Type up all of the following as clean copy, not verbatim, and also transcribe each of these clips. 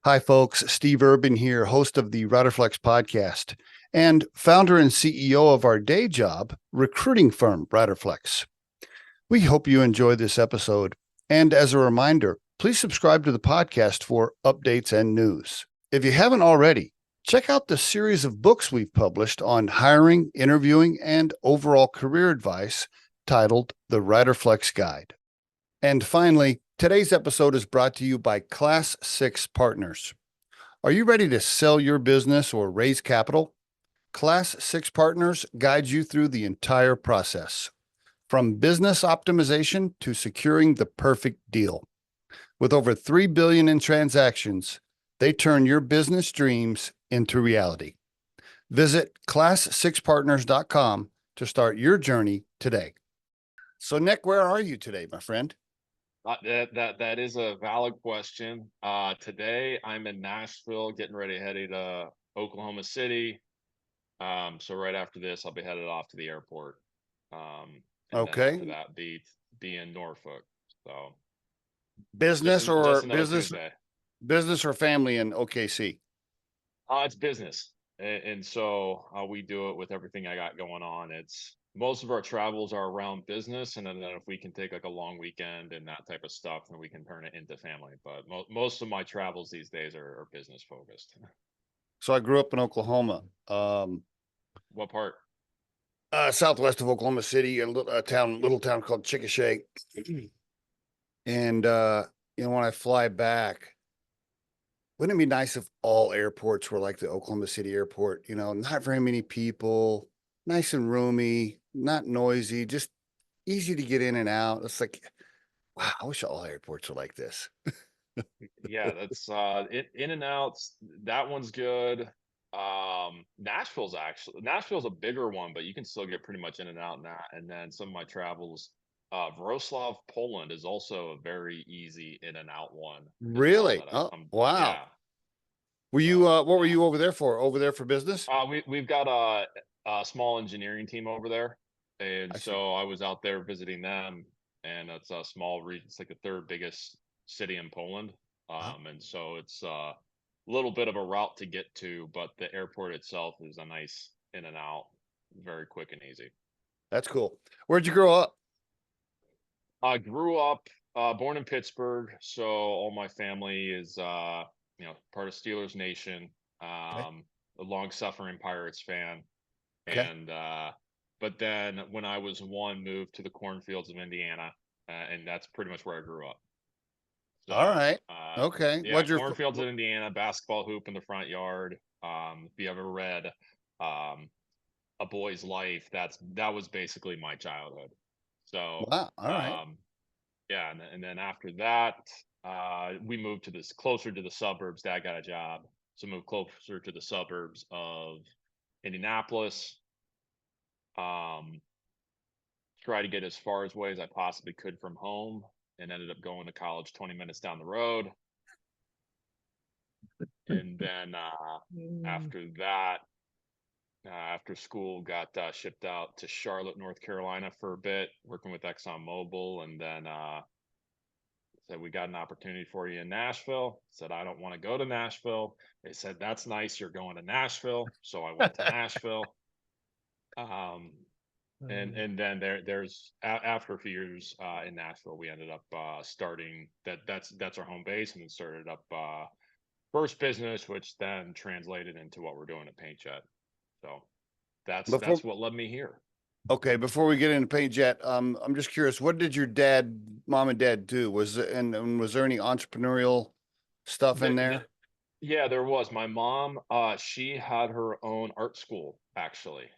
Hi, folks. Steve Urban here, host of the Riderflex podcast and founder and CEO of our day job recruiting firm, Riderflex. We hope you enjoy this episode. And as a reminder, please subscribe to the podcast for updates and news. If you haven't already, check out the series of books we've published on hiring, interviewing, and overall career advice titled The Riderflex Guide. And finally, today's episode is brought to you by Class 6 Partners. Are you ready to sell your business or raise capital? Class 6 Partners guides you through the entire process, from business optimization to securing the perfect deal. With over $3 billion in transactions, they turn your business dreams into reality. Visit class6partners.com to start your journey today. So, Nick, where are you today, my friend? That is a valid question. Today I'm in Nashville, getting ready headed to Oklahoma City. So right after this, I'll be headed off to the airport. And then after Okay. that, be in Norfolk. So Business just or another business, Tuesday. business or family in OKC? It's business, and so we do it with everything I got going on. It's most of our travels are around business, and then if we can take like a long weekend and that type of stuff, then we can turn it into family. But most of my travels these days are business focused. So I grew up in Oklahoma, What part? southwest of Oklahoma City, little town called Chickasha. And when I fly back, wouldn't it be nice if all airports were like the Oklahoma City airport? Not very many people, nice and roomy, not noisy, just easy to get in and out. It's like, wow, I wish all airports were like this. Yeah, that's in and outs. That one's good. Nashville's a bigger one, but you can still get pretty much in and out in that. And then some of my travels, Wrocław, Poland is also a very easy in and out one as well Really? that Oh, I'm wow. yeah. Were you, So what were you over there for? Over there for business? we've got a small engineering team over there, and I see. so I was out there visiting them, and it's a small region. It's like the third biggest city in Poland, Oh, and so it's a little bit of a route to get to, but the airport itself is a nice in and out, very quick and easy. that's cool. Where'd you grow up? I grew up born in Pittsburgh, so all my family is part of Steelers Nation, Okay. a long suffering Pirates fan. Okay. And but then when I was one, moved to the cornfields of Indiana, and that's pretty much where I grew up. All So right. Okay. yeah, cornfields in Indiana, basketball hoop in the front yard. If you ever read um, A Boy's Life, that was basically my childhood. So Wow. All right. yeah, and then after that, we moved to this closer to the suburbs. Dad got a job, so moved closer to the suburbs of Indianapolis. Um, Try to get as far away as I possibly could from home, and ended up going to college 20 minutes down the road. And then after that, after school, got shipped out to Charlotte, North Carolina for a bit, working with ExxonMobil, and then said, "We got an opportunity for you in Nashville." Said, "I don't want to go to Nashville." They said, "That's nice. You're going to Nashville." So I went to Nashville. Um, and then after a few years in Nashville, we ended up starting that's our home base, and then started up first business, which then translated into what we're doing at PaintJet. So Before that's what led me here. Okay, before we get into PaintJet, I'm just curious, what did your mom and dad do? And was there any entrepreneurial stuff The, in the, there? yeah, there was. My mom, she had her own art school actually.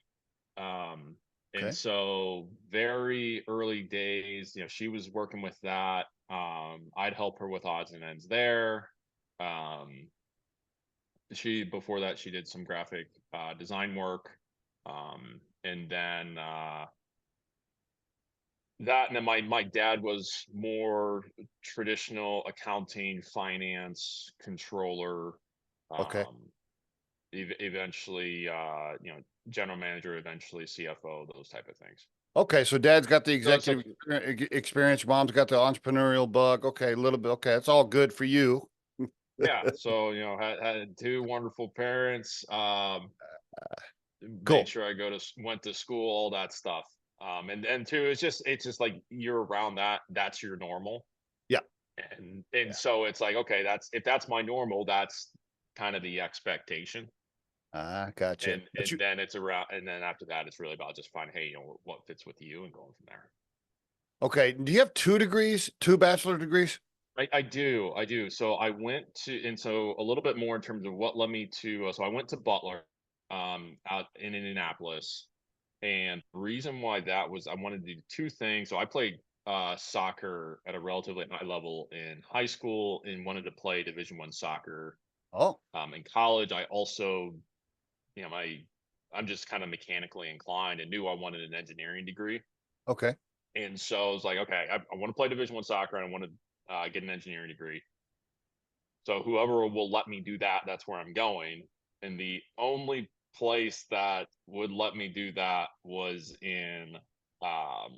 Um, and Okay. so very early days, she was working with that. I'd help her with odds and ends there. Um, Before that, she did some graphic design work. And then and then my dad was more traditional accounting, finance, controller, Okay. um, eventually, general manager, eventually CFO, those type of things. Okay, so dad's got the So executive experience, mom's got the entrepreneurial bug. Okay, a little bit. Okay, that's all good for you. Yeah. So, had two wonderful parents. Made Cool. sure I went to school, all that stuff. And then too, it's just like you're around that. That's your normal. Yeah. And Yeah. so it's like, okay, if that's my normal, that's kind of the expectation. Gotcha. And then it's around, and then after that, it's really about just finding, hey, what fits with you and going from there. Okay. Do you have 2 degrees, 2 bachelor degrees? I do. So I went to, and so a little bit more in terms of what led me to, so I went to Butler, out in Indianapolis. And the reason why that was, I wanted to do two things. So I played soccer at a relatively high level in high school and wanted to play Division I soccer. Oh, In college, I also, I'm just kind of mechanically inclined and knew I wanted an engineering degree. okay. And so I was like, okay, I want to play Division I soccer and I want to get an engineering degree. So whoever will let me do that, that's where I'm going. And the only place that would let me do that um,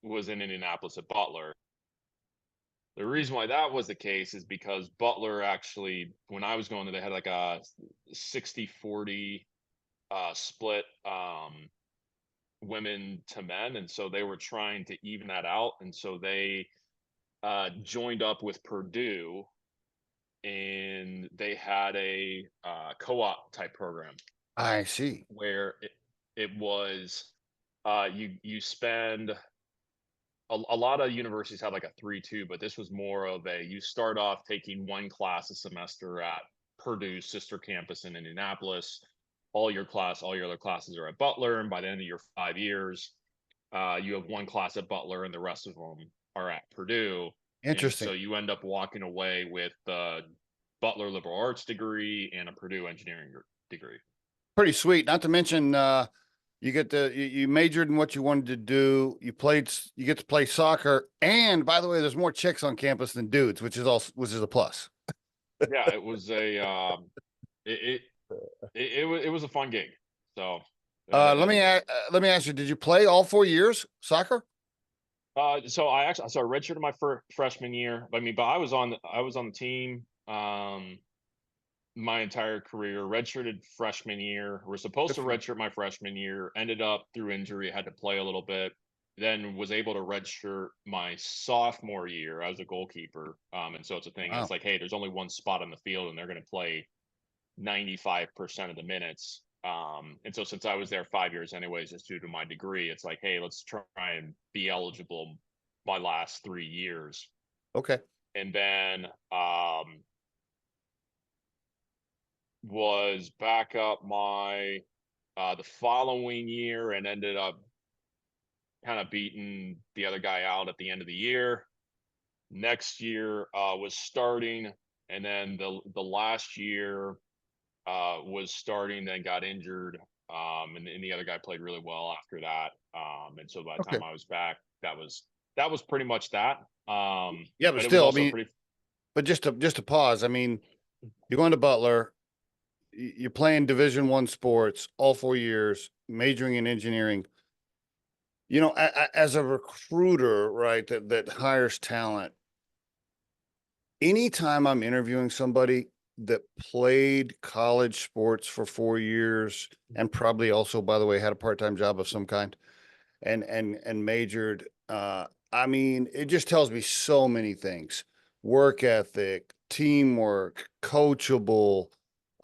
was in Indianapolis at Butler. The reason why that was the case is because Butler actually, when I was going there, they had like a 60-40 split, women to men. And so they were trying to even that out. And so they joined up with Purdue, and they had a co-op type program I see. where it was you spend a lot of universities have like a 3-2, but this was more of a, you start off taking one class a semester at Purdue's sister campus in Indianapolis. All your other classes are at Butler, and by the end of your 5 years, you have one class at Butler, and the rest of them are at Purdue. And Interesting. so you end up walking away with the Butler liberal arts degree and a Purdue engineering degree. Pretty sweet. Not to mention, you majored in what you wanted to do. You get to play soccer. And by the way, there's more chicks on campus than dudes, which is a plus. Yeah, it was it it was a fun gig. So Let me ask you, did you play all 4 years soccer? so I redshirted my freshman year. But I was on the team my entire career. Redshirted freshman year. We're supposed Good to for you. redshirt my freshman year. Ended up through injury, had to play a little bit. Then was able to redshirt my sophomore year as a goalkeeper. And so it's a thing. It's Wow. like, hey, there's only one spot on the field, and they're going to play 95% of the minutes. And so since I was there 5 years anyways, just due to my degree, it's like, hey, let's try and be eligible my last 3 years. Okay. And then was back up the following year and ended up kind of beating the other guy out at the end of the year. Next year was starting, and then the last year was starting, then got injured, and the other guy played really well after that. And so by the Okay. time I was back, that was pretty much that. Yeah, but But it was still, I also mean, pretty. but just to pause, I mean, you're going to Butler, you're playing Division I sports all 4 years, majoring in engineering. As a recruiter, right, that hires talent, anytime I'm interviewing somebody that played college sports for 4 years and probably also, by the way, had a part-time job of some kind and majored, I mean, it just tells me so many things: work ethic, teamwork, coachable.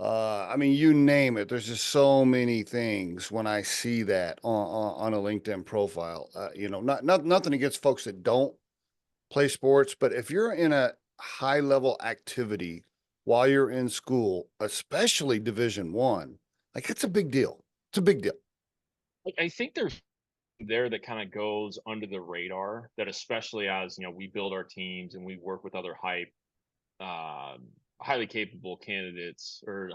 I mean, you name it. There's just so many things when I see that on a LinkedIn profile. Nothing against folks that don't play sports, but if you're in a high level activity while you're in school, especially Division I, like it's a big deal. It's a big deal. I think there's there that kind of goes under the radar, that especially as we build our teams and we work with other uh, highly capable candidates, or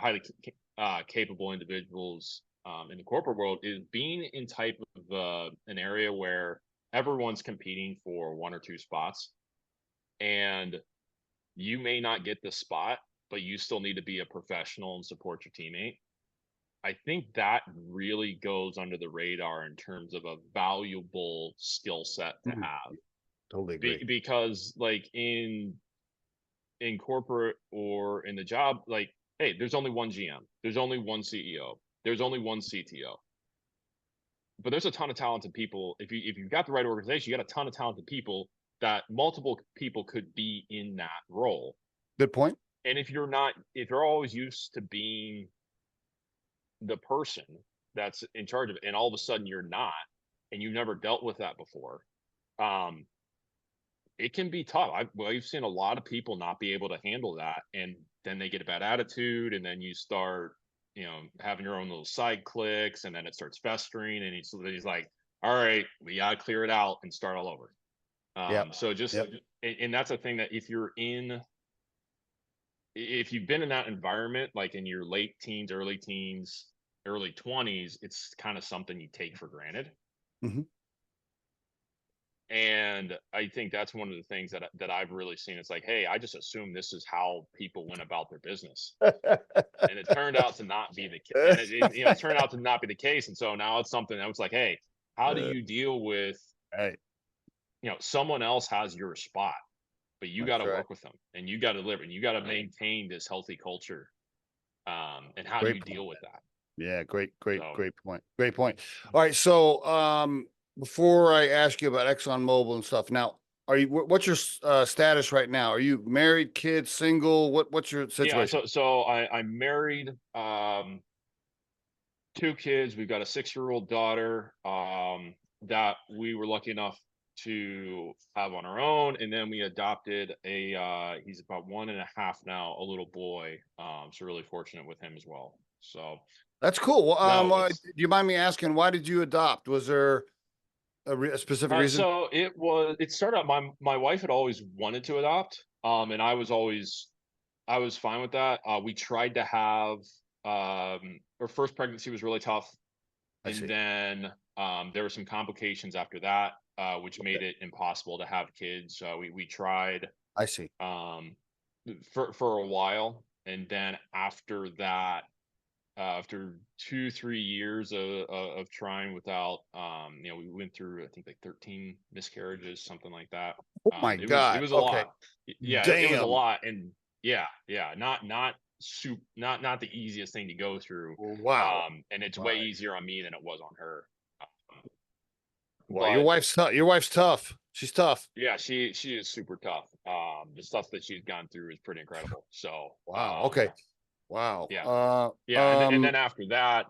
capable individuals in the corporate world, is being in type of an area where everyone's competing for one or two spots, and you may not get the spot, but you still need to be a professional and support your teammate. I think that really goes under the radar in terms of a valuable skill set to Mhm. have. Totally agree. Because like in corporate or in the job, like, hey, there's only one GM, there's only one CEO, there's only one CTO. But there's a ton of talented people. If you've got the right organization, you got a ton of talented people that multiple people could be in that role. Good point. And if you're always used to being the person that's in charge of it, and all of a sudden you're not, and you've never dealt with that before, it can be tough. We've seen a lot of people not be able to handle that, and then they get a bad attitude, and then you start, having your own little side clicks, and then it starts festering, and he's like, all right, we gotta clear it out and start all over. So just, and that's the thing, that if you've been in that environment, like in your late teens, early 20s, it's kind of something you take for granted. Mm-hmm. And I think that's one of the things that I've really seen. It's like, hey, I just assumed this is how people went about their business, and it turned out to not be the case. And it turned out to not be the case. And so now it's something that was like, hey, how do you deal with, someone else has your spot, but you got to work with them, and you got to live, and you got to maintain this healthy culture. And how do you deal with that? Yeah, great point. Great point. All right, so before I ask you about ExxonMobil and stuff, now, what's your status right now? Are you married, kids, single? What's your situation? Yeah, so I'm married, 2 kids. We've got a 6-year-old daughter that we were lucky enough to have on our own, and then we adopted he's about 1.5 now, a little boy. So really fortunate with him as well. So that's cool. no, do you mind me asking, why did you adopt? Was there a specific reason? So it started out, my wife had always wanted to adopt, and I was fine with that. We tried to have, our first pregnancy was really tough, and then there were some complications after that, which made it impossible to have kids. We tried, I see. For a while, and then after that, after 2-3 years of trying without, we went through, I think, like 13 miscarriages, something like that. Oh my God. It was a lot. Yeah, Damn. it was a lot. And not the easiest thing to go through. Wow. And it's way easier on me than it was on her. Well, your wife's tough. She's tough. Yeah, she is super tough. The stuff that she's gone through is pretty incredible. So wow. Okay. Wow. Yeah. And then after that,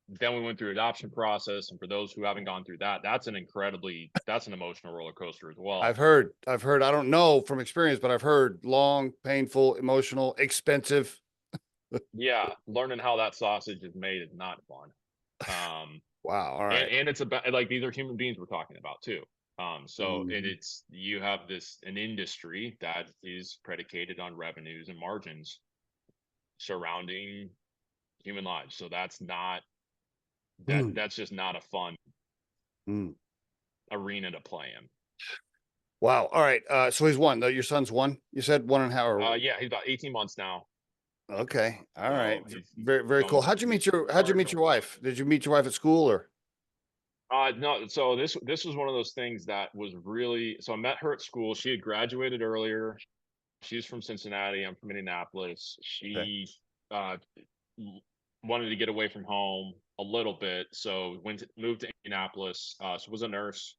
then we went through adoption process. And for those who haven't gone through that, that's an emotional roller coaster as well. I've heard, I don't know from experience, but I've heard long, painful, emotional, expensive. Yeah. Learning how that sausage is made is not fun. Wow. All right. And it's about, like, these are human beings we're talking about too. And you have an industry that is predicated on revenues and margins surrounding human lives. So that's just not a fun arena to play in. Wow. All right. So he's 1. Your son's 1. You said 1.5. Yeah, he's about 18 months now. Okay. All right. Very, very cool. How'd you meet your wife? Did you meet your wife at school, or? No. So this was one of those things that was really, so I met her at school. She had graduated earlier. She's from Cincinnati. I'm from Indianapolis. She wanted to get away from home a little bit, so moved to Indianapolis. So was a nurse,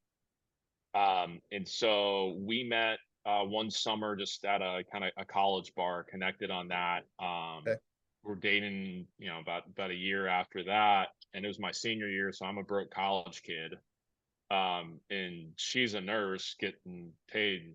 and so we met one summer just at a kind of a college bar, connected on that. We're dating, about a year after that, and it was my senior year, so I'm a broke college kid, and she's a nurse getting paid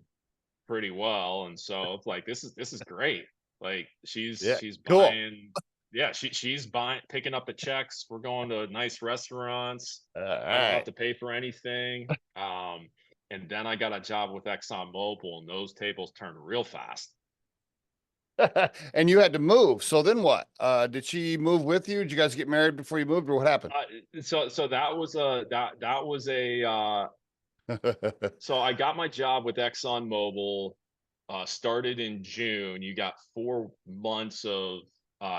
pretty well, and so it's like, this is great. Like, she's buying. Yeah, she's buying, picking up the checks. We're going to nice restaurants. I don't have to pay for anything. And then I got a job with ExxonMobil, and those tables turned real fast. And you had to move. So then what? Did she move with you? Did you guys get married before you moved, or what happened? So that was so I got my job with ExxonMobil, started in June. You got 4 months of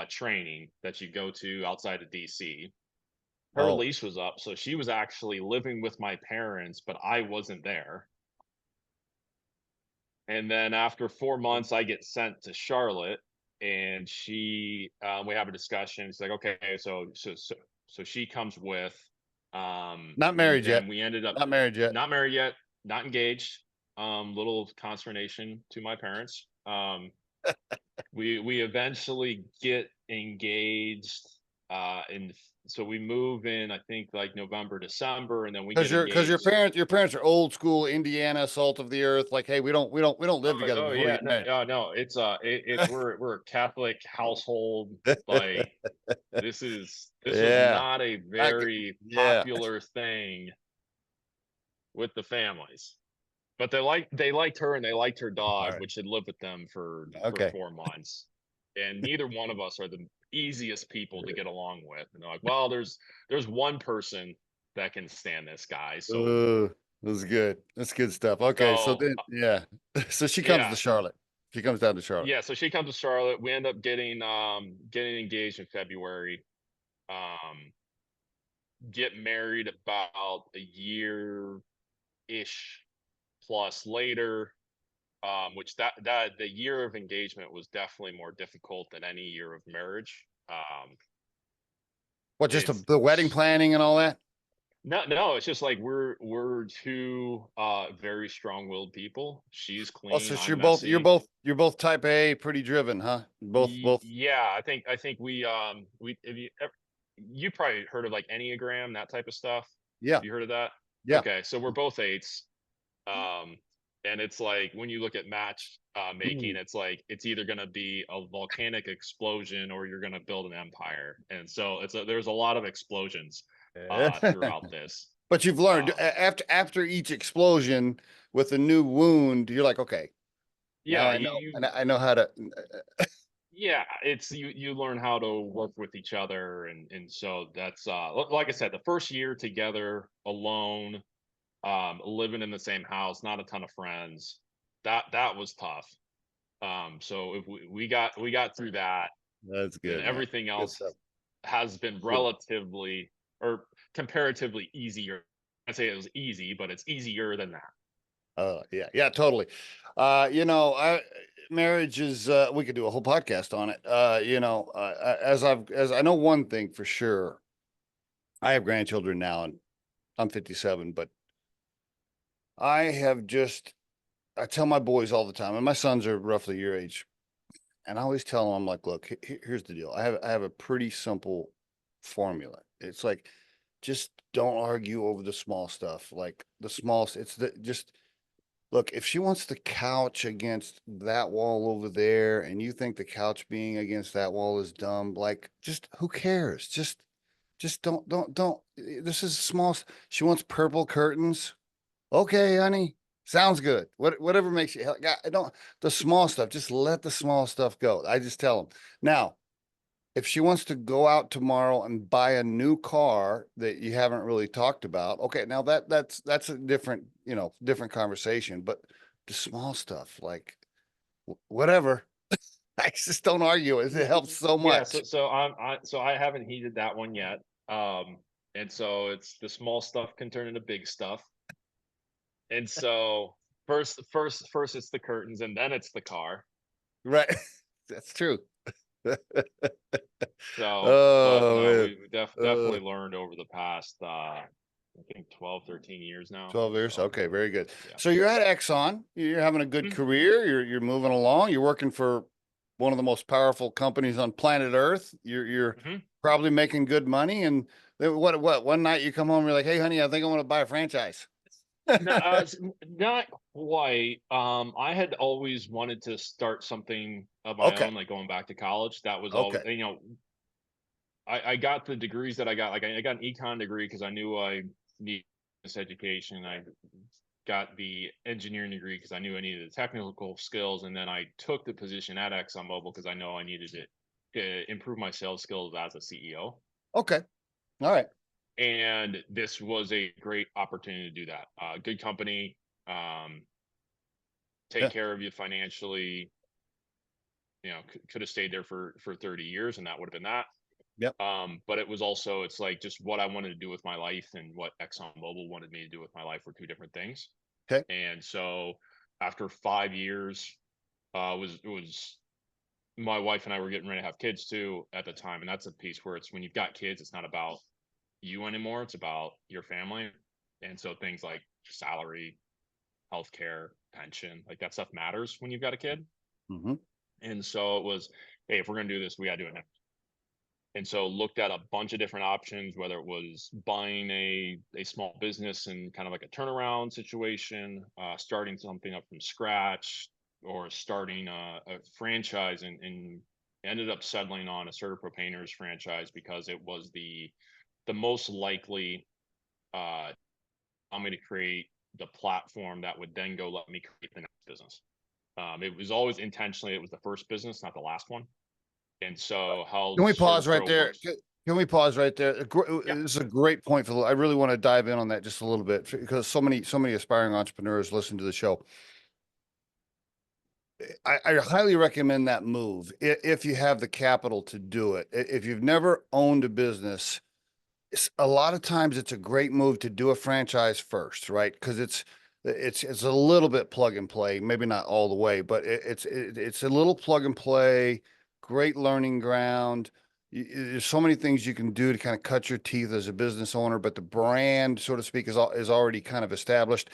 training that you go to outside of DC. Her lease was up, so she was actually living with my parents, but I wasn't there. And then after 4 months, I get sent to Charlotte, and we have a discussion. It's like, okay, so she comes with, Not married yet. we ended up Not married yet. not married yet, not engaged. Little consternation to my parents. We eventually get engaged, in so we move in, I think, like November, December, and then we get Because engaged. your parents are old school Indiana, salt of the earth. Like, hey, we don't live together before we Yeah, get married. no, we're a Catholic household. Like, this was Yeah. not a I, very yeah. popular thing with the families. But they liked her, and they liked her All dog, right. which had lived with them for Okay. 4 months. And neither one of us are the easiest people to get along with. And they're like, well, there's one person that can stand this guy. This is good. That's good stuff. Okay, so So then, yeah. So she comes yeah, to Charlotte. She comes down to Charlotte. yeah. So she comes to Charlotte. We end up getting engaged in February. Um, get married about a year ish plus later. Which the year of engagement was definitely more difficult than any year of marriage. What, just It's the wedding planning and all that? no, it's just like we're two very strong-willed people. She's Oh, clean, so I'm messy. you're both type A, pretty driven, huh? Both. Yeah, I think we if you probably heard of like Enneagram, that type of stuff. Yeah. You heard of that? Yeah. Okay, so we're both eights. Um, and it's like when you look at match making, it's like it's either going to be a volcanic explosion or you're going to build an empire. And so there's a lot of explosions throughout this. But you've learned Um, after each explosion with a new wound, you're like, okay, now yeah, I know, and I know how to. yeah, it's you learn how to work with each other, and so that's like I said, the first year together alone, living in the same house, not a ton of friends. That was tough. So if we got through that, That's then good, man. everything Good else stuff. has been Good. relatively or comparatively easier. I say it was easy, but it's easier than that. Yeah, yeah, totally. I marriage is we could do a whole podcast on it. As I know one thing for sure, I have grandchildren now and I'm 57, but I tell my boys all the time, and my sons are roughly your age, and I always tell them, I'm like, look, here's the deal. I have a pretty simple formula. It's like, just don't argue over the small stuff. Like the small, it's the just look, if she wants the couch against that wall over there, and you think the couch being against that wall is dumb, like, just who cares? Just don't. This is small. She wants purple curtains. Okay, honey, sounds good. Whatever makes you. I don't the small stuff. Just let the small stuff go. I just tell them now. If she wants to go out tomorrow and buy a new car that you haven't really talked about, okay, now that's a different, different conversation. But the small stuff, like whatever, I just don't argue it. It helps so Yeah, much. so I haven't heated that one yet. And so it's the small stuff can turn into big stuff. And so first it's the curtains, and then it's the car. Right. That's true. So, but Oh no, man. we Uh, definitely learned over the past I think 12, 13 years now. 12 years. So Okay, very good. yeah. So you're at Exxon. You're having a good Mhm. career. You're moving along. You're working for one of the most powerful companies on planet Earth. You're Mhm. probably making good money. And what one night you come home, you're like, hey, honey, I think I want to buy a franchise. No, not quite. I had always wanted to start something of my Okay. own, like going back to college. That was all, Okay. I got the degrees that I got. Like I got an econ degree because I knew I needed this education. I got the engineering degree because I knew I needed the technical skills, and then I took the position at ExxonMobil because I know I needed it to improve my sales skills as a CEO. Okay. All right. And this was a great opportunity to do that. Good company, um, take Yeah. care of you financially. Could have stayed there for 30 years, and that would have been that. Yep. But it was also, it's like just what I wanted to do with my life and what ExxonMobil wanted me to do with my life were two different things. Okay. And so after 5 years, it was my wife and I were getting ready to have kids too at the time. And that's a piece where it's when you've got kids, it's not about you anymore. It's about your family. And so things like salary, healthcare, pension, like that stuff matters when you've got a kid. Mm-hmm. And so it was, hey, if we're going to do this, we got to do it now. And so looked at a bunch of different options, whether it was buying a small business and kind of like a turnaround situation, starting something up from scratch, or starting a franchise, and ended up settling on a CertaPro Painters franchise because it was the most likely I'm going to create the platform that would then go let me create the next business. It was always intentionally, it was the first business, not the last one. And so how Can we pause right CertaPro there? works. Can we pause right there? Yeah. This is a great point for. I really want to dive in on that just a little bit because so many aspiring entrepreneurs listen to the show. I highly recommend that move if you have the capital to do it. If you've never owned a business, a lot of times it's a great move to do a franchise first, right? Because it's a little bit plug and play, maybe not all the way, but it's a little plug and play, great learning ground. There's so many things you can do to kind of cut your teeth as a business owner, but the brand, so to speak, is already kind of established,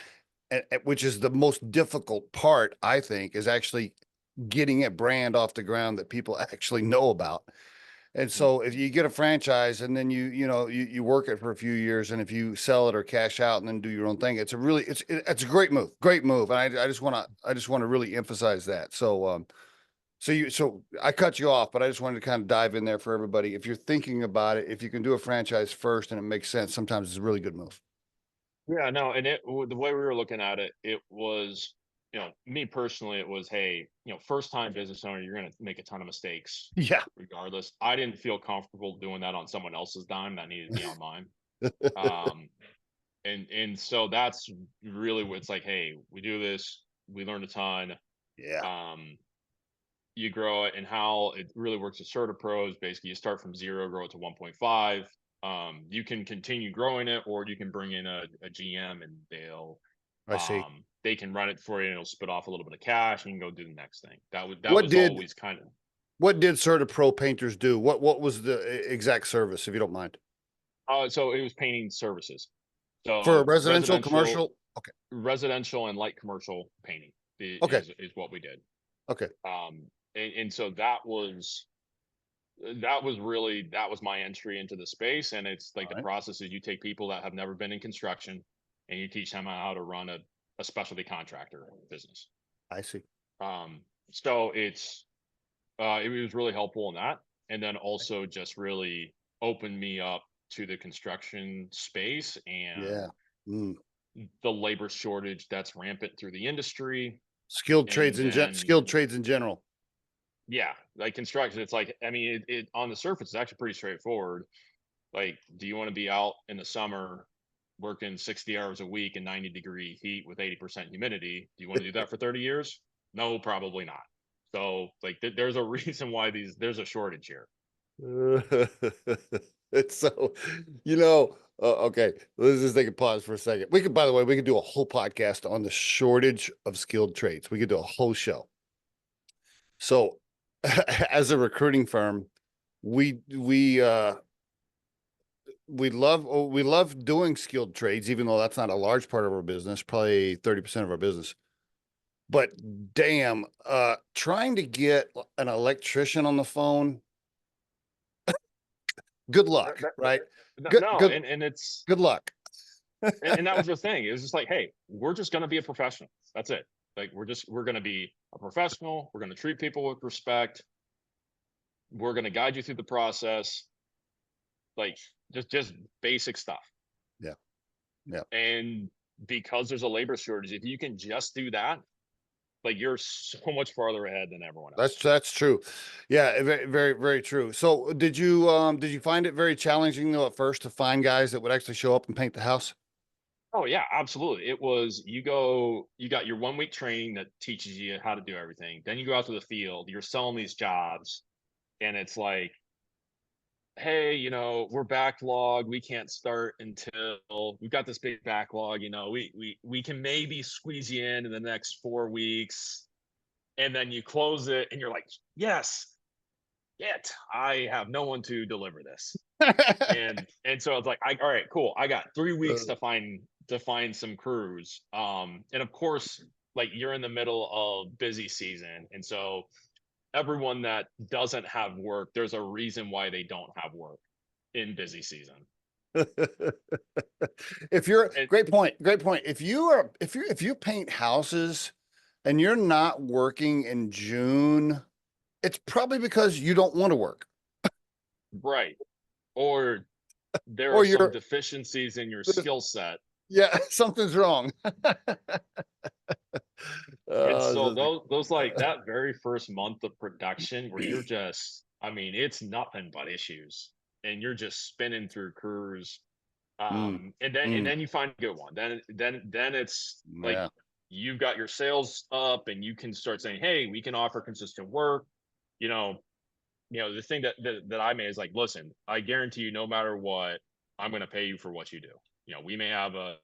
which is the most difficult part, I think, is actually getting a brand off the ground that people actually know about. And so if you get a franchise and then you work it for a few years, and if you sell it or cash out and then do your own thing, it's a great move. And I just want to really emphasize that. So so I cut you off, but I just wanted to kind of dive in there for everybody. If you're thinking about it, if you can do a franchise first and it makes sense, sometimes it's a really good move. Yeah, no, and the way we were looking at it, it was, me personally, it was, hey, first time business owner, you're going to make a ton of mistakes Yeah. regardless. I didn't feel comfortable doing that on someone else's dime. That needed to be on mine. Um, and so that's really what it's like, hey, we do this, we learn a ton. Yeah. You grow it, and how it really works with CertaPro is basically you start from 0, grow it to 1.5. You can continue growing it, or you can bring in a GM and I see. they can run it for you, and it'll spit off a little bit of cash, and you can go do the next thing. That What was did always kind of. what did CertaPro Painters do? What was the exact service, if you don't mind? So it was painting services. For So residential, commercial? Okay. residential and light commercial painting Okay. is what we did. Okay. And so that was really, that was my entry into the space. And it's like All the right. process is you take people that have never been in construction and you teach them how to run a specialty contractor business. I see. So it was really helpful in that. And then also just really opened me up to the construction space and Yeah. Mm. the labor shortage that's rampant through the industry. Skilled trades And skilled then, trades in general. yeah, like construction, it's like, I mean, it on the surface, it's actually pretty straightforward. Like, do you want to be out in the summer working 60 hours a week in 90-degree heat with 80% humidity? Do you want to do that for 30 years? No, probably not. So like there's a reason why there's a shortage here. It's so, okay, let's just take a pause for a second. By the way, we could do a whole podcast on the shortage of skilled trades. We could do a whole show. So as a recruiting firm, we love doing skilled trades, even though that's not a large part of our business, probably 30% of our business. But damn, trying to get an electrician on the phone, good luck, right? No, Good and it's good luck. and that was the thing. It was just like, hey, we're just gonna be a professional. That's it. Like we're gonna be a professional. We're gonna treat people with respect. We're gonna guide you through the process. Like just basic stuff. Yeah. Yeah. And because there's a labor shortage, if you can just do that, like you're so much farther ahead than everyone else. That's true. Yeah, very, very, very true. So did you find it very challenging though at first to find guys that would actually show up and paint the house? Oh yeah, absolutely. It was, you got your 1 week training that teaches you how to do everything. Then you go out to the field, you're selling these jobs, and it's like, hey, we're backlogged. We can't start until we've got this big backlog. We can maybe squeeze you in the next 4 weeks, and then you close it, and you're like, yes, yet I have no one to deliver this. And so it's like, all right, cool. I got 3 weeks to find some crews. And of course, like you're in the middle of busy season, and so everyone that doesn't have work, there's a reason why they don't have work in busy season. Great point. If you paint houses and you're not working in June, it's probably because you don't want to work. Right. Or there Or are some deficiencies in your skill set. Yeah, something's wrong. And so those like that very first month of production where you're just, it's nothing but issues, and you're just spinning through crews. And then you find a good one. Then it's like you've got your sales up, and you can start saying, hey, we can offer consistent work. The thing that I made is like, listen, I guarantee you, no matter what, I'm going to pay you for what you do. We may have a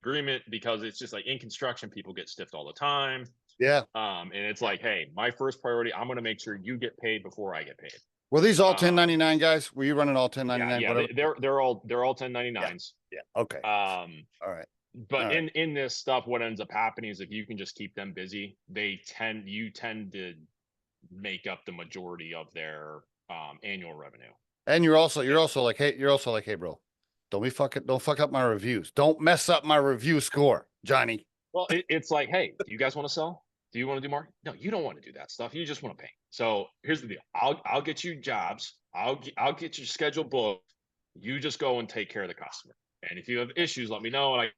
agreement, because it's just like in construction, people get stiffed all the time. Yeah. And it's like, hey, my first priority, I'm going to make sure you get paid before I get paid. Were these all 1099 guys? Were you running all 1099? Yeah, they're all 1099s. Yeah. Okay. All right. But in this stuff, what ends up happening is if you can just keep them busy, you tend to make up the majority of their annual revenue. And you're also like, hey, bro, don't fuck up my reviews. Don't mess up my review score, Johnny. Well, it's like, hey, do you guys want to sell? Do you want to do marketing? No, you don't want to do that stuff. You just want to paint. So here's the deal. I'll get you jobs. I'll get your schedule booked. You just go and take care of the customer. And if you have issues, let me know. And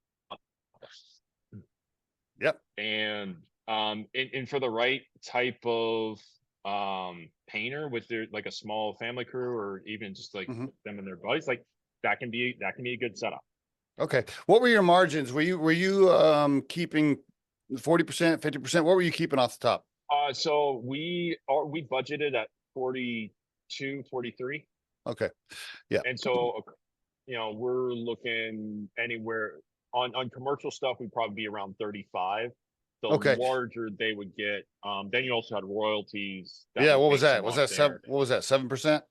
Yep. And for the right type of painter with their like a small family crew, or even just like them and their buddies, like that can be a good setup. Okay. What were your margins? Were you keeping 40%, 50%? What were you keeping off the top? So we budgeted at 42, 43. Okay. Yeah. And so, we're looking anywhere on commercial stuff, we'd probably be around 35. The larger they would get. Then you also had royalties. What was that? Was that 7%? What was that? 7%?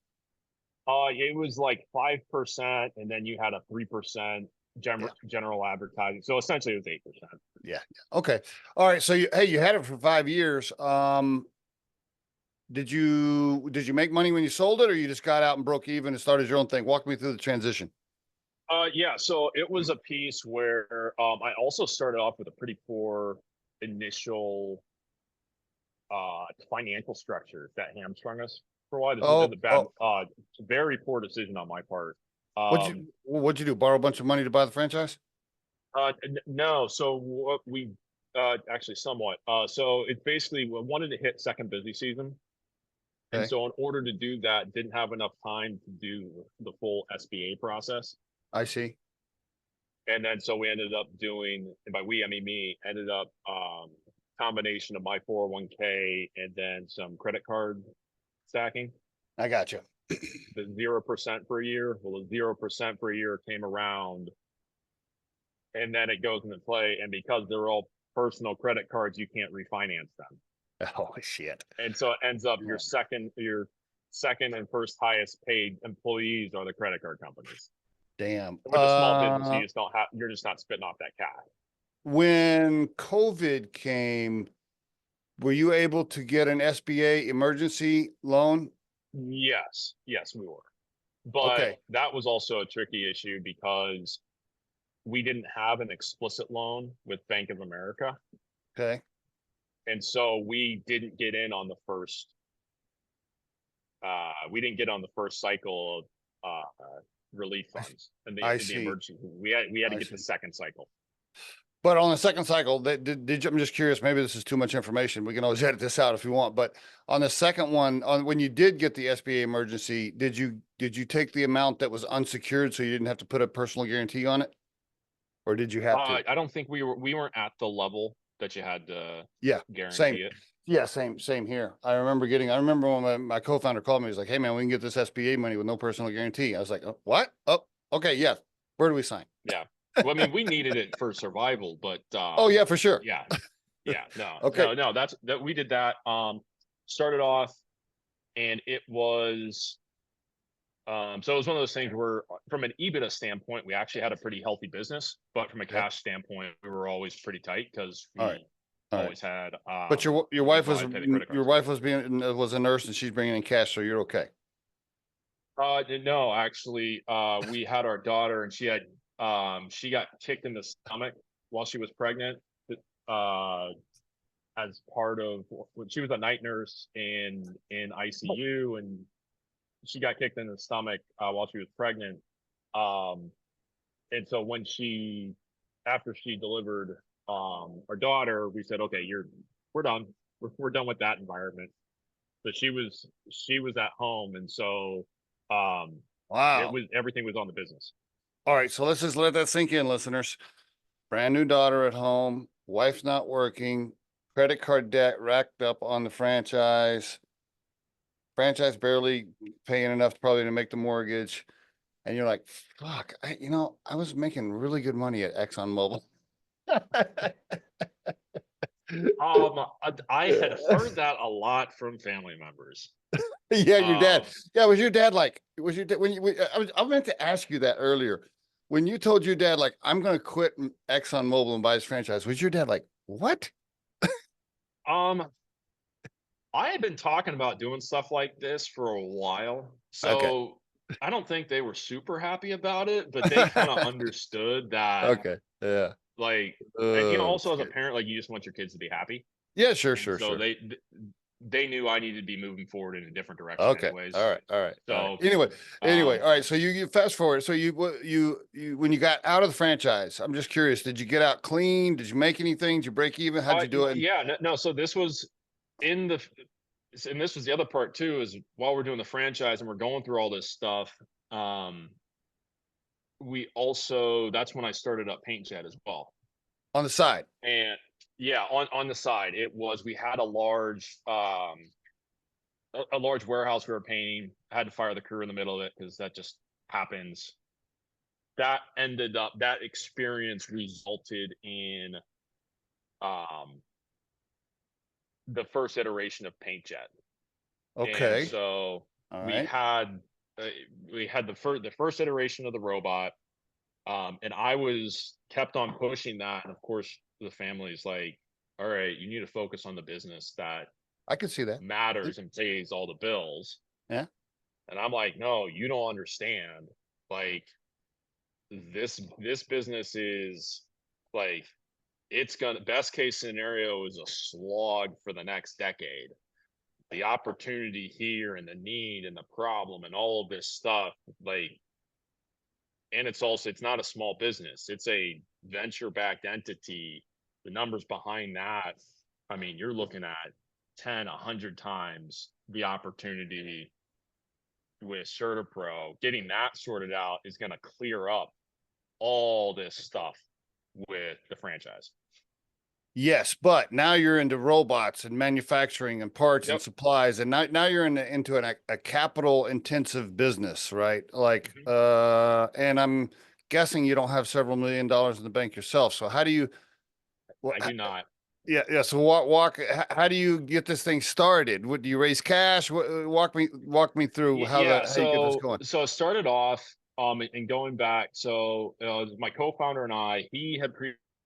It was like 5%, and then you had a 3% general advertising. So essentially it was 8%. Yeah. Okay. All right. So you had it for 5 years. Did you make money when you sold it, or you just got out and broke even and started your own thing? Walk me through the transition. Yeah. So it was a piece where I also started off with a pretty poor initial financial structure that hamstrung us for a while. This was a bad, very poor decision on my part. What'd you do? Borrow a bunch of money to buy the franchise? No. So what we actually somewhat. So it's basically, we wanted to hit second busy season. Okay. And so in order to do that, didn't have enough time to do the full SBA process. I see. And then so we ended up doing, and by we, I mean me, ended up combination of my 401k and then some credit card stacking. I got you. The 0% per year. Well, the 0% per year came around, and then it goes into play. And because they're all personal credit cards, you can't refinance them. Oh shit! And so it ends up your second and first highest paid employees are the credit card companies. Damn. With a small business, you're just not spitting off that cash. When COVID came, were you able to get an SBA emergency loan? Yes, we were. But that was also a tricky issue because we didn't have an explicit loan with Bank of America. Okay. And so we didn't get in on the first cycle of relief funds and the emergency. We had to get the second cycle. But on the second cycle, I'm just curious, maybe this is too much information. We can always edit this out if you want. But on the second one, when you did get the SBA emergency, did you take the amount that was unsecured so you didn't have to put a personal guarantee on it? Or did you have to? I don't think we weren't at the level that you had to guarantee same. it. Yeah, same here. I remember when my co-founder called me. He was like, "Hey man, we can get this SBA money with no personal guarantee." I was like, oh, "What? Oh, okay, yes. Where do we sign?" Yeah. Well, I mean, we needed it for survival, but Oh yeah, for sure. yeah, yeah, no, Okay. no, that we did that. Started off, and it was so it was one of those things where, from an EBITDA standpoint, we actually had a pretty healthy business, but from a Okay. cash standpoint, we were always pretty tight because All right. we All right. always had But your we wife still was had to pay the credit your cards. wife was a nurse and she's bringing in cash, so you're okay. No, actually, we had our daughter, and she got kicked in the stomach while she was pregnant, uh, as part of when she was a night nurse in ICU, and she got kicked in the stomach while she was pregnant. Um, and so after she delivered our daughter, we said, okay, we're done. We're done with that environment. So she was at home, and so um, Wow. everything was on the business. All right, so let's just let that sink in, listeners. Brand new daughter at home, wife's not working, credit card debt racked up on the franchise barely paying enough probably to make the mortgage. And you're like, fuck, I was making really good money at ExxonMobil. I had heard that a lot from family members. Yeah, your dad. Yeah, was your dad like, was your dad, I meant to ask you that earlier. When you told your dad, like, I'm going to quit ExxonMobil and buy his franchise, was your dad like, what? Um, I had been talking about doing stuff like this for a while, Okay. so I don't think they were super happy about it, but they kind of understood that, Okay. Yeah. like, That's also as a good. parent, like, you just want your kids to be happy, Yeah, sure, and sure, so sure. they knew I needed to be moving forward in a different direction, Okay. anyways. All right. All right. All right. So, Anyway. All right. So you fast forward. So you when you got out of the franchise, I'm just curious. Did you get out clean? Did you make anything? Did you break even? How'd you do it? yeah, no. So this was in the, and this was the other part too, is while we're doing the franchise and we're going through all this stuff, we also, that's when I started up PaintJet as well. On the side. And yeah, on the side, we had a large warehouse we were painting. I had to fire the crew in the middle of it because that just happens. That experience resulted in the first iteration of PaintJet. And Okay. so All we right. had the first iteration of the robot, and I was kept on pushing that, and of course the family's like, all right, you need to focus on the business that I could see that. matters and pays all the bills. Yeah. And I'm like, no, you don't understand. Like, this business is, like, it's gonna, best case scenario is a slog for the next decade. The opportunity here and the need and the problem and all of this stuff, like, and it's not a small business, it's a venture backed entity. The numbers behind that, I mean, you're looking at 10, 100 times the opportunity with CertaPro. Getting that sorted out is going to clear up all this stuff with the franchise. Yes, but now you're into robots and manufacturing and parts and Yep. supplies, and now you're into a capital intensive business, right? Like, and I'm guessing you don't have several $1 million in the bank yourself. So how do you? I do not. Yeah. So how do you get this thing started? What do you raise cash? Walk me through Yeah, how you get this going. so it started off, and going back, so my co-founder and I, he had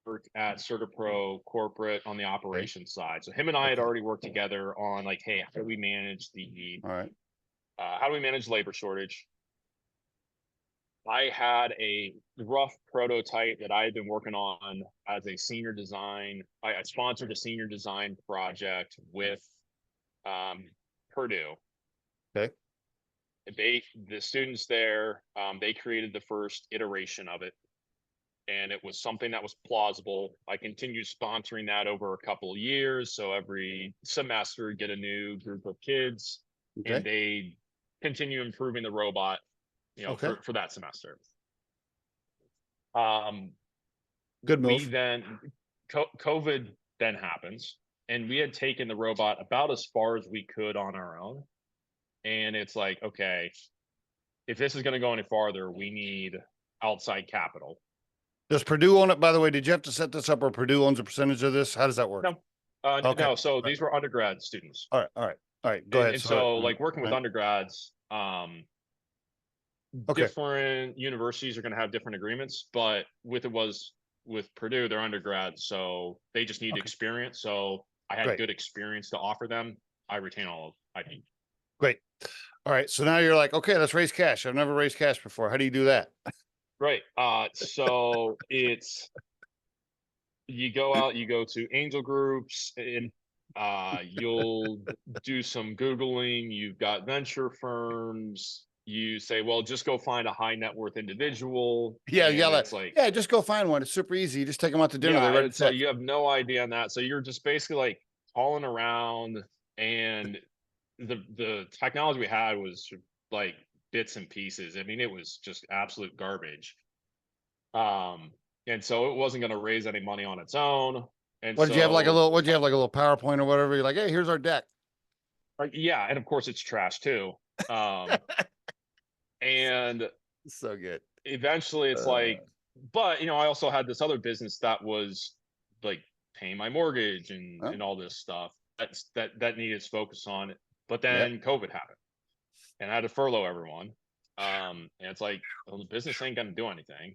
worked at CertaPro corporate on the Okay. operations side. So him and I had Okay. already worked together on, like, hey, how do we manage All right. labor shortage? I had a rough prototype that I had been working on as a senior design. I sponsored a senior design project with Purdue. Okay. The students there, they created the first iteration of it, and it was something that was plausible. I continued sponsoring that over a couple of years, so every semester get a new group of kids, and Okay. they continue improving the robot, Okay. for that semester. Um, Good we move. then COVID then happens, and we had taken the robot about as far as we could on our own. And it's like, okay, if this is going to go any farther, we need outside capital. Does Purdue own it, by the way? Did you have to set this up, or Purdue owns a percentage of this? How does that work? No, Okay. no. So these were undergrad students. All right. Go ahead. And so like working with undergrads, okay. different universities are going to have different agreements, but with Purdue, they're undergrads, so they just need experience. So I had good experience to offer them. I retain all of IP. Great. All right. So now you're like, okay, let's raise cash. I've never raised cash before. How do you do that? Right. So it's, you go out, you go to angel groups, and you'll do some Googling. You've got venture firms. You say, well, just go find a high net worth individual. Yeah. It's like, yeah, just go find one. It's super easy. You just take them out to dinner. Yeah, so you have no idea on that. So you're just basically like calling around, and the technology we had was like bits and pieces. I mean, it was just absolute garbage. And so it wasn't going to raise any money on its own. And what did you have, like a little PowerPoint or whatever? You're like, hey, here's our deck. Yeah, and of course it's trash too. And so good. Eventually it's like, but I also had this other business that was like paying my mortgage and all this stuff that needed focus on it. But then COVID happened, and I had to furlough everyone. And it's like, well, the business ain't gonna do anything.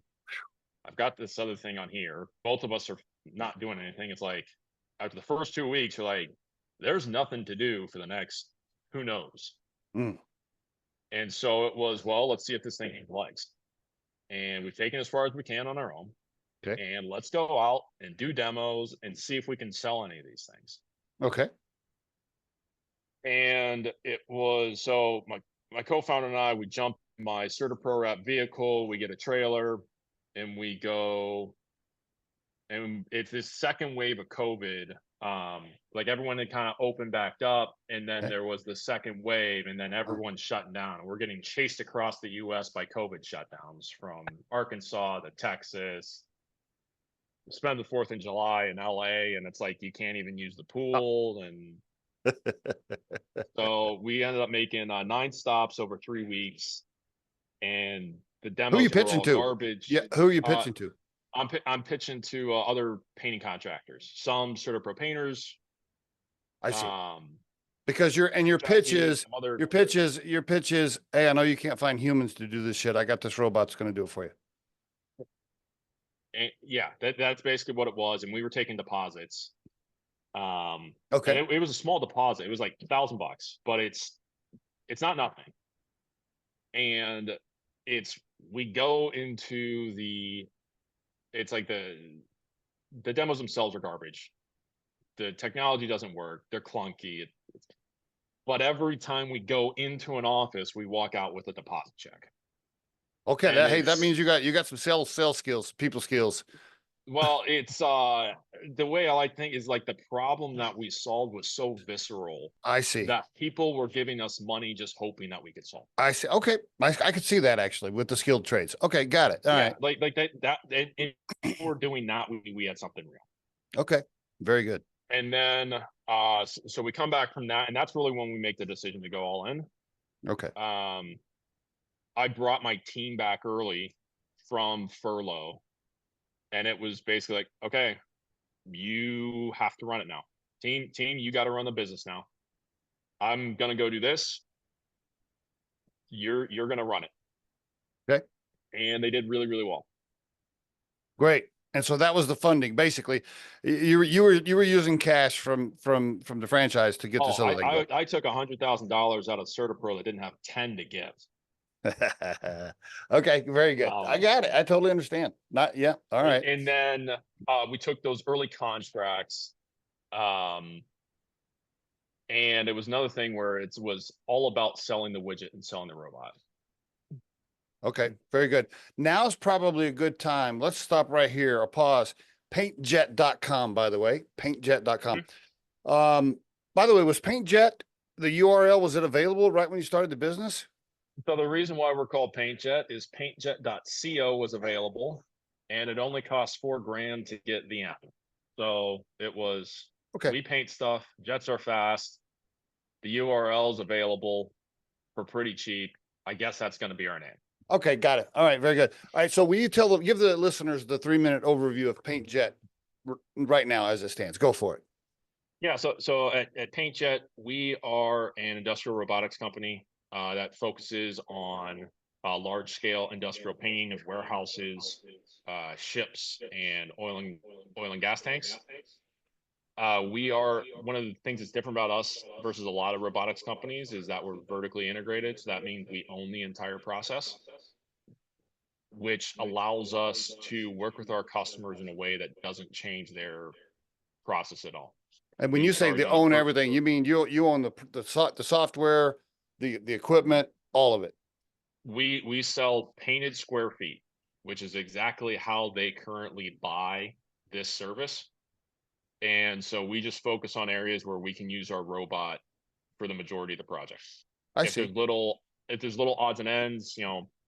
I've got this other thing on here. Both of us are not doing anything. It's like after the first 2 weeks, you're like, there's nothing to do for the next, who knows? And so it was, well, let's see if this thing has legs. And we've taken as far as we can on our own. Okay. And let's go out and do demos and see if we can sell any of these things. Okay. And it was, so my co-founder and I, we jump in my CertaPro Wrap vehicle, we get a trailer, and we go, and it's this second wave of COVID. Like everyone had kind of opened back up, and then there was the second wave, and then everyone's shutting down. And we're getting chased across the US by COVID shutdowns from Arkansas to Texas. We spend the 4th of July in LA, and it's like you can't even use the pool. And so we ended up making 9 stops over 3 weeks, and the demos who are you pitching to? Garbage. Yeah, who are you pitching to? I'm pitching to other painting contractors, some CertaPro painters. I see. Because your pitch is, hey, I know you can't find humans to do this shit. I got this robot that's going to do it for you. And yeah, that's basically what it was. And we were taking deposits. Okay. And it was a small deposit. It was like $1,000, but it's not nothing. And we go into it's like the demos themselves are garbage. The technology doesn't work. They're clunky. But every time we go into an office, we walk out with a deposit check. Okay, that means you got some sales skills, people skills. Well, it's the way I like to think is like the problem that we solved was so visceral. I see. That people were giving us money just hoping that we could solve it. I see. Okay, I could see that actually with the skilled trades. Okay, got it. All right. Like that if we're doing that, we had something real. Okay, very good. And then so we come back from that, and that's really when we make the decision to go all in. Okay. I brought my team back early from furlough, and it was basically like, okay, you have to run it now. Team, you got to run the business now. I'm gonna go do this. You're gonna run it. Okay. And they did really, really well. Great. And so that was the funding. Basically, you were using cash from the franchise to get this other thing. I took $100,000 out of CertaPro that didn't have 10 to give. Okay, very good. I got it. I totally understand. All right. And then we took those early contracts, and it was another thing where it was all about selling the widget and selling the robot. Okay, very good. Now's probably a good time. Let's stop right here. A pause. PaintJet.com, by the way. PaintJet.com. By the way, was PaintJet, the URL, was it available right when you started the business? So the reason why we're called PaintJet is PaintJet.co was available, and it only cost $4,000 to get the app. So it was Okay. We paint stuff. Jets are fast. The URL's available for pretty cheap. I guess that's going to be our name. Okay, got it. All right, very good. All right, so will you give the listeners the 3-minute overview of PaintJet right now as it stands? Go for it. Yeah, so at PaintJet, we are an industrial robotics company that focuses on large scale industrial painting of warehouses, ships, and oil and gas tanks. We are one of the things that's different about us versus a lot of robotics companies is that we're vertically integrated. So that means we own the entire process, which allows us to work with our customers in a way that doesn't change their process at all. And when you say they own everything, you mean you own the software, the equipment, all of it. We sell painted square feet, which is exactly how they currently buy this service. And so we just focus on areas where we can use our robot for the majority of the project. I see. If there's little odds and ends,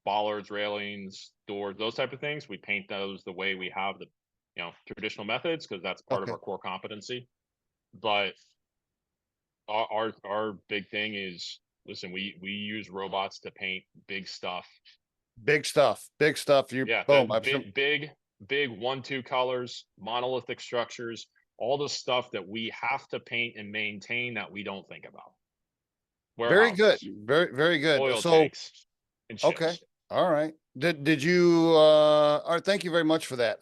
bollards, railings, doors, those type of things, we paint those the way we have the traditional methods because that's part of our core competency. But our big thing is, listen, we use robots to paint big stuff. Big stuff. Yeah, big 1-2 colors, monolithic structures, all the stuff that we have to paint and maintain that we don't think about. Very good. Very, very good. Oil tanks and ships. Okay. All right. Did you all right, thank you very much for that.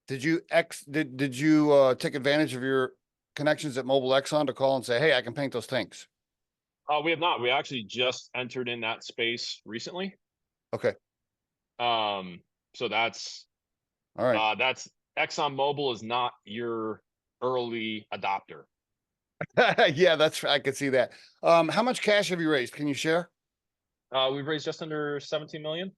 Did you take advantage of your connections at Mobile Exxon to call and say, hey, I can paint those tanks? We have not. We actually just entered in that space recently. Okay. So that's all right. That's ExxonMobil is not your early adopter. Yeah, I could see that. How much cash have you raised? Can you share? We've raised just under 17 million.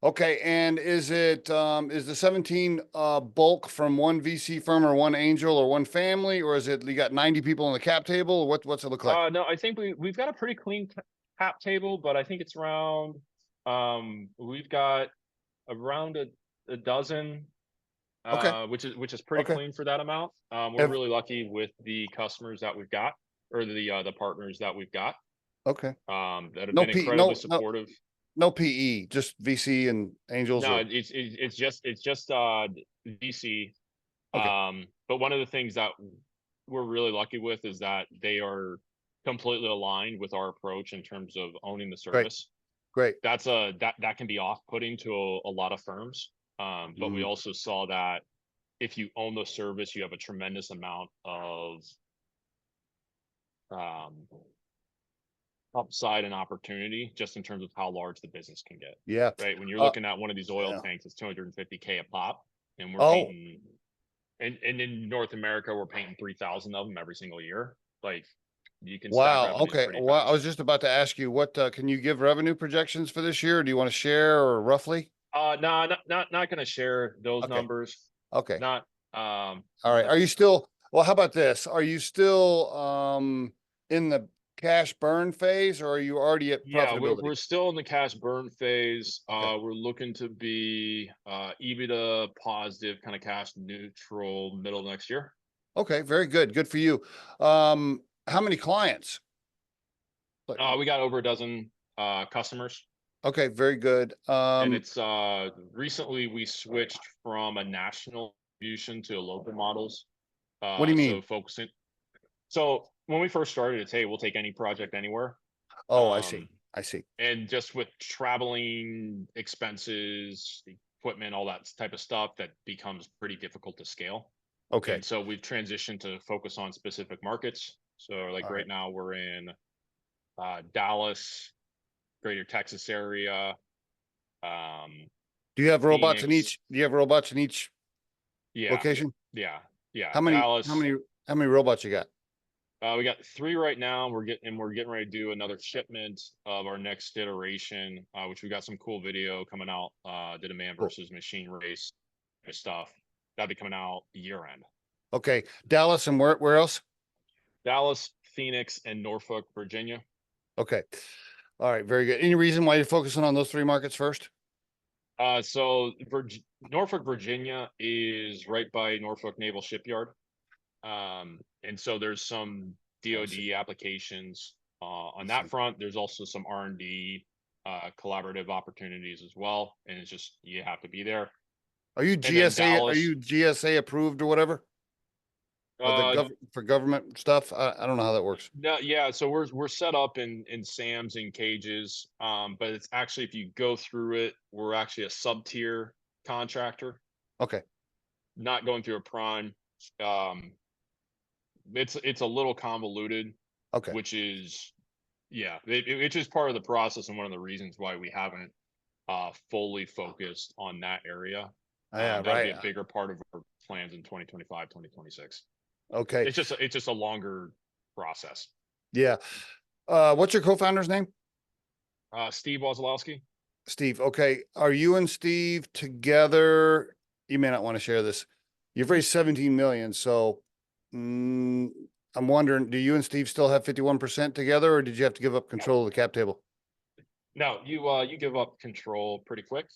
Okay, and is the 17 bulk from one VC firm or one angel or one family, or is it you got 90 people on the cap table? Or what's it look like? No, I think we've got a pretty clean cap table, but I think it's around we've got around a dozen, which is pretty clean for that amount. We're really lucky with the customers that we've got, or the partners that we've got. Okay. That have been incredibly supportive. No PE, just VC and angels. No, it's just VC. Okay. But one of the things that we're really lucky with is that they are completely aligned with our approach in terms of owning the service. Great. That's that can be off-putting to a lot of firms. But we also saw that if you own the service, you have a tremendous amount of upside and opportunity just in terms of how large the business can get. Yeah. Right. When you're looking at one of these oil tanks, it's $250K a pop. And we're painting, and in North America, we're painting 3,000 of them every single year. Like you can. Wow. Okay. Well, I was just about to ask you what, can you give revenue projections for this year? Do you want to share or roughly? No, not going to share those numbers. Okay. Not, all right. Are you still, well, how about this? Are you still, in the cash burn phase, or are you already at profitability? We're still in the cash burn phase. We're looking to be EBITDA positive, kind of cash neutral middle of next year. Okay, very good. Good for you. How many clients? We got over a dozen customers. Okay, very good. And it's recently we switched from a national distribution to local models. What do you mean? So when we first started, it's, hey, we'll take any project anywhere. Oh, I see. And just with traveling expenses, equipment, all that type of stuff, that becomes pretty difficult to scale. Okay. And so we've transitioned to focus on specific markets. So like right now we're in Dallas, greater Texas area. Do you have robots in each? Do you have robots in each location? Yeah. How many? Dallas, how many robots you got? We got 3 right now. We're getting ready to do another shipment of our next iteration, which we got some cool video coming out. Did a man versus machine race stuff. That'll be coming out year end. Okay, Dallas and where else? Dallas, Phoenix, and Norfolk, Virginia. Okay, all right, very good. Any reason why you're focusing on those 3 markets first? So Norfolk, Virginia is right by Norfolk Naval Shipyard. And so there's some DoD applications on that front. There's also some R&D collaborative opportunities as well, and it's just you have to be there. Are you And then GSA? Are Dallas, you GSA approved or whatever? Or for government stuff? I don't know how that works. no, yeah. So we're set up in SAMs and cages, but it's actually, if you go through it, we're actually a sub-tier contractor, Okay. not going through a prime. Um, it's a little convoluted, Okay. which is, yeah, it's just part of the process and one of the reasons why we haven't fully focused on that area. Yeah, That'll be right. a bigger part of our plans in 2025, 2026. Okay. It's just a longer process. Yeah. What's your co-founder's name? Steve Wozlowski. Steve. Okay. Are you and Steve together? You may not want to share this. You've raised 17 million. So I'm wondering, do you and Steve still have 51% together, or did you have to give up control of the cap table? No, you give up control pretty quick.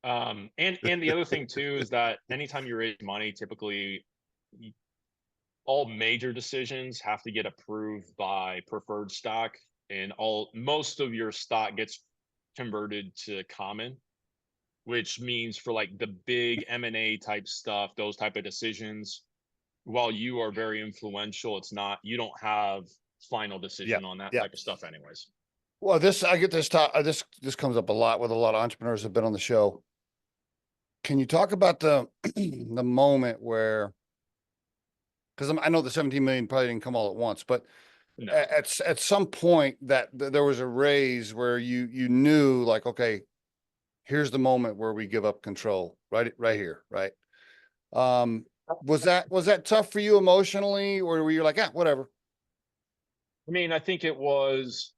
And the other thing too is that anytime you raise money, typically all major decisions have to get approved by preferred stock, and most of your stock gets converted to common, which means for like the big M&A type stuff, those type of decisions, while you are very influential, you don't have final decision on that type of stuff anyways. Well, I get this this comes up a lot with a lot of entrepreneurs who've been on the show. Can you talk about the the moment where, because I know the 17 million probably didn't come all at once, but No. at some point that there was a raise where you knew, like, okay, here's the moment where we give up control, right here, right? Was that tough for you emotionally, or were you like, whatever? I mean, I think it was.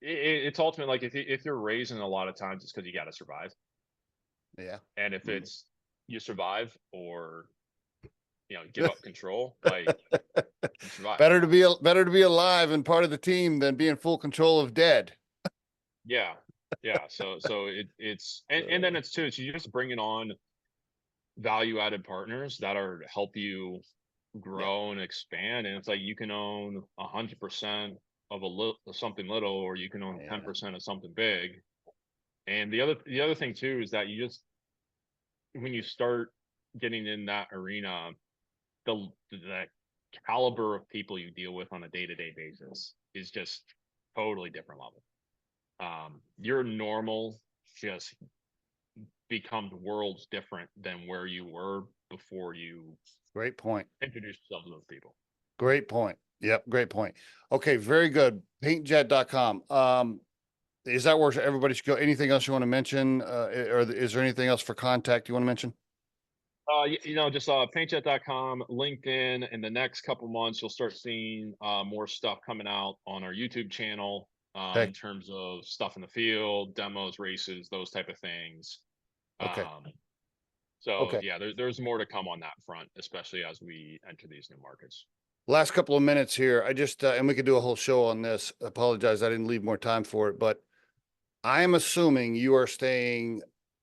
It's ultimately like if you're raising a lot of times, it's because you got to survive. Yeah. And if it's you survive or give up control, like you survive. better to be alive and part of the team than be in full control of dead. Yeah. So it's and then it's too, it's you just bringing on value added partners that are to help you grow and expand, and it's like you can own 100% of something little, or you can own 10% of something big. And the other thing too is that you just, when you start getting in that arena, the caliber of people you deal with on a day-to-day basis is just totally different level. Your normal just becomes worlds different than where you were before you Great point. introduce yourself to those people. Great point. Yep, great point. Okay, very good. PaintJet.com. Is that where everybody should go? Anything else you want to mention? Or is there anything else for contact you want to mention? Just PaintJet.com, LinkedIn. In the next couple months, you'll start seeing more stuff coming out on our YouTube channel in terms of stuff in the field, demos, races, those type of things. Okay. Yeah, there's more to come on that front, especially as we enter these new markets. Last couple of minutes here. I just, and we could do a whole show on this. Apologize, I didn't leave more time for it, but I am assuming you are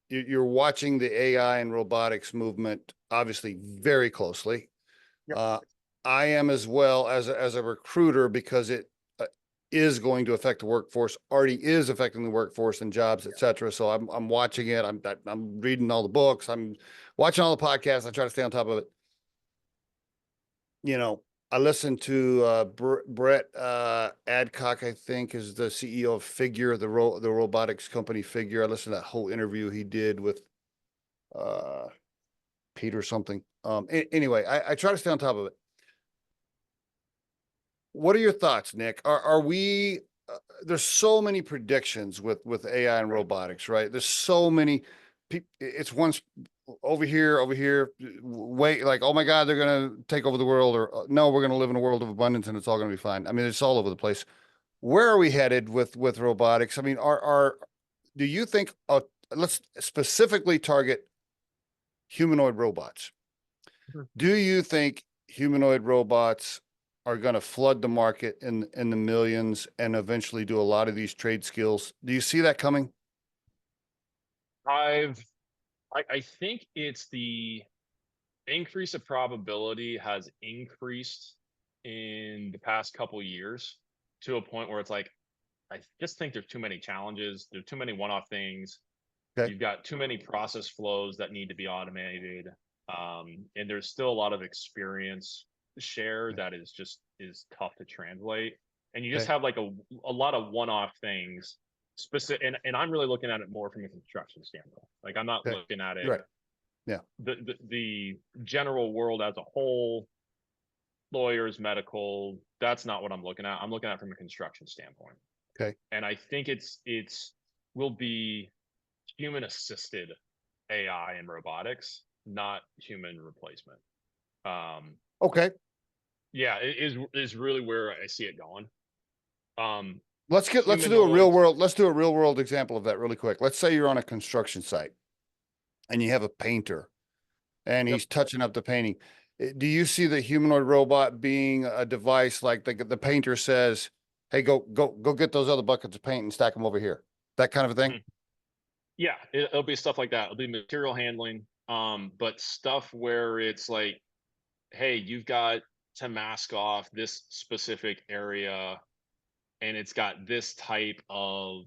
you're watching the AI and robotics movement, obviously, very closely. Yep. I am as well as a recruiter, because it is going to affect the workforce, already is affecting the workforce and jobs, et cetera. So I'm watching it. I'm reading all the books. I'm watching all the podcasts. I try to stay on top of it. I listened to Brett Adcock, I think, is the CEO of Figure, the robotics company Figure. I listened to that whole interview he did with Peter something. Anyway, I try to stay on top of it. What are your thoughts, Nick? Are we? There's so many predictions with AI and robotics, right? There's so many. It's once over here, wait, like, oh my God, they're going to take over the world, or no, we're going to live in a world of abundance and it's all going to be fine. I mean, it's all over the place. Where are we headed with robotics? I mean, do you think, let's specifically target humanoid robots. Do you think humanoid robots are going to flood the market in the millions and eventually do a lot of these trade skills? Do you see that coming? I think it's increase of probability has increased in the past couple years to a point where it's like, I just think there's too many challenges. There's too many one-off things. Okay. You've got too many process flows that need to be automated. And there's still a lot of experience share that is tough to translate. And you just Okay. have like a lot of one-off things specific. And I'm really looking at it more from a construction standpoint. Like I'm not Okay. looking at it, Right. Yeah. the general world as a whole, lawyers, medical, that's not what I'm looking at. I'm looking at it from a construction standpoint. Okay. And I think it's will be human assisted AI and robotics, not human replacement. Okay. Yeah, it is really where I see it going. Let's do a real world example of that really quick. Let's say you're on a construction site and you have a painter and he's touching up the painting. Do you see the humanoid robot being a device like the painter says, hey, go get those other buckets of paint and stack them over here? That kind of a thing? Mm-hmm. Yeah, it'll be stuff like that. It'll be material handling, but stuff where it's like, hey, you've got to mask off this specific area and it's got this type of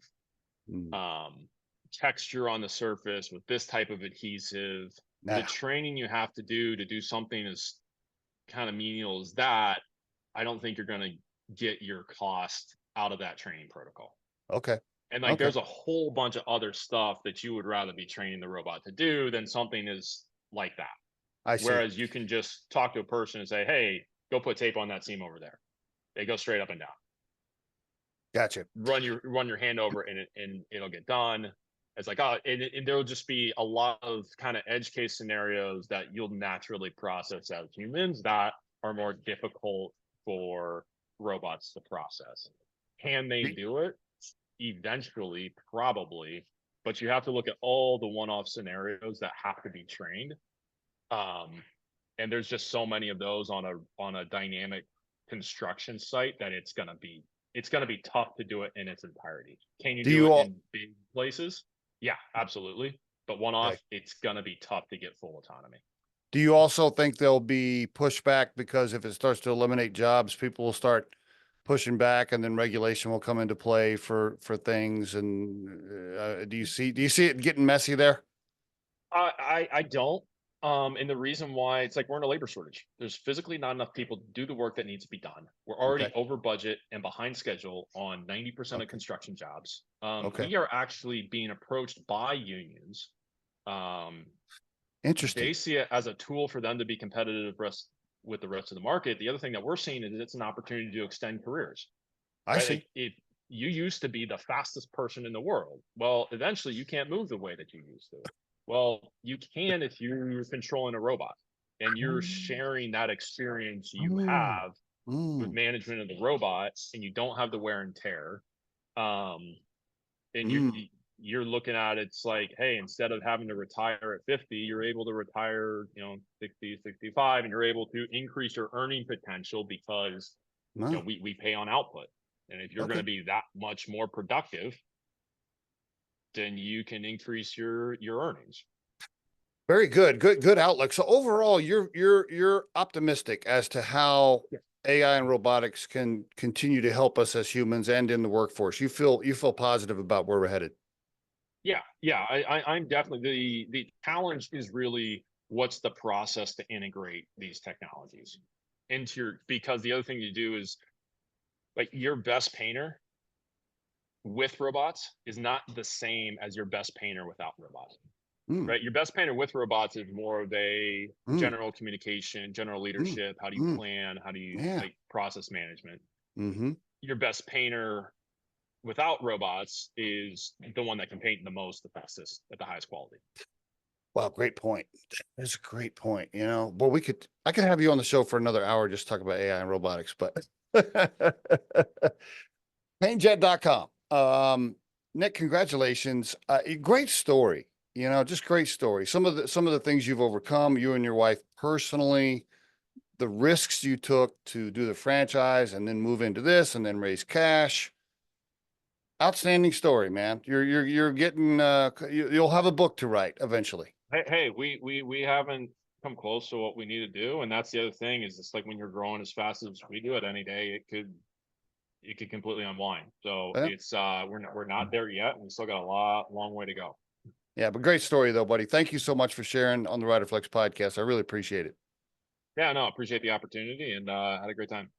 texture on the surface with this type of adhesive. The training you have to do something as kind of menial as that, I don't think you're going to get your cost out of that training protocol. Okay. And like, there's a whole bunch of other stuff that you would rather be training the robot to do than something is like that. I see. Whereas you can just talk to a person and say, hey, go put tape on that seam over there. They go straight up and down. Gotcha. Run your hand over it and it'll get done. It's like, oh, and there'll just be a lot of kind of edge case scenarios that you'll naturally process as humans that are more difficult for robots to process. Can they do it? Eventually, probably, but you have to look at all the one-off scenarios that have to be trained. And there's just so many of those on a dynamic construction site that it's gonna be tough to do it in its entirety. Can you do it in big places? Yeah, absolutely. But one-off, it's gonna be tough to get full autonomy. Do you also think there'll be pushback because if it starts to eliminate jobs, people will start pushing back, and then regulation will come into play for things? And do you see it getting messy there? I don't. And the reason why, it's like we're in a labor shortage. There's physically not enough people to do the work that needs to be done. We're already over budget and behind schedule on 90% of construction jobs. We are actually being approached by unions. Interesting. They see it as a tool for them to be competitive with the rest of the market. The other thing that we're seeing is it's an opportunity to extend careers. I see. Like if you used to be the fastest person in the world, well, eventually you can't move the way that you used to. Well, you can if you're controlling a robot and you're sharing that experience you have with management of the robots, and you don't have the wear and tear. And you're looking at it's like, hey, instead of having to retire at 50, you're able to retire, 60, 65, and you're able to increase your earning potential because we pay on output. And if you're going to be that much more productive, then you can increase your earnings. Very good. Good outlook. So overall, you're optimistic as to how AI and robotics can continue to help us as humans and in the workforce. You feel positive about where we're headed. Yeah. I'm definitely, the challenge is really what's the process to integrate these technologies into because the other thing you do is like your best painter with robots is not the same as your best painter without robots. Right? Your best painter with robots is more of a general communication, general leadership. How do you plan? How do you like process management? Your best painter without robots is the one that can paint the most, the fastest, at the highest quality. Wow, great point. That's a great point. Well, I could have you on the show for another hour just talk about AI and robotics, but PaintJet.com. Nick, congratulations. Great story. Just great story. Some of the things you've overcome, you and your wife personally, the risks you took to do the franchise and then move into this and then raise cash. Outstanding story, man. You're getting you'll have a book to write eventually. Hey, we haven't come close to what we need to do. And that's the other thing, is it's like when you're growing as fast as we do it any day, it could completely unwind. So Yeah. it's we're not there yet, and we still got a long way to go. Yeah, but great story though, buddy. Thank you so much for sharing on the Riderflex podcast. I really appreciate it. Yeah, no, appreciate the opportunity, and had a great time.